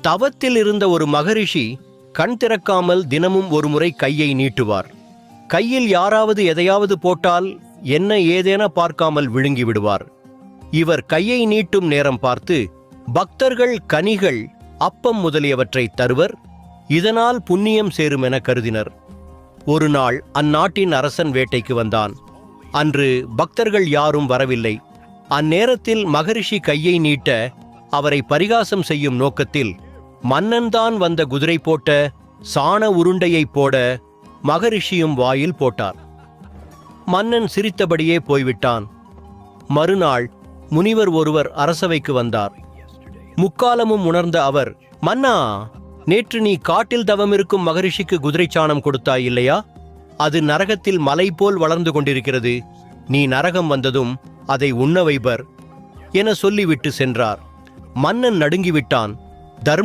தவத்தில் இருந்த ஒரு மகரிஷி கண் திறக்காமல் தினமும் ஒரு முறை கையை நீட்டுவார். கையில் யாராவது எதையாவது போட்டால் என்ன ஏதேன பார்க்காமல் விழுங்கி விடுவார். இவர் கையை நீட்டும் நேரம் பார்த்து பக்தர்கள் கனிகள், அப்பம் முதலியவற்றை தருவர். இதனால் புண்ணியம் சேரும் என கருதினர். ஒரு நாள் அந்நாட்டின் அரசன் வேட்டைக்கு வந்தான். அன்று பக்தர்கள் யாரும் வரவில்லை. அந்நேரத்தில் மகரிஷி கையை நீட்ட அவரை பரிகாசம் செய்யும் நோக்கத்தில் மன்னன்தான் வந்த குதிரை போட்ட சாண உருண்டையை போட மகரிஷியும் வாயில் போட்டார். மன்னன் சிரித்தபடியே போய்விட்டான். மறுநாள் முனிவர் ஒருவர் அரசவைக்கு வந்தார். முக்காலமும் உணர்ந்த அவர், மன்னா, நேற்று நீ காட்டில் தவமிருக்கும் மகரிஷிக்கு குதிரை சாணம் கொடுத்தாய் இல்லையா? அது நரகத்தில் மலை போல் வளர்ந்து கொண்டிருக்கிறது. நீ நரகம் வந்ததும் அதை உண்ண வைப்பர் என சொல்லிவிட்டு சென்றார். மன்னன் நடுங்கிவிட்டான். தர்ம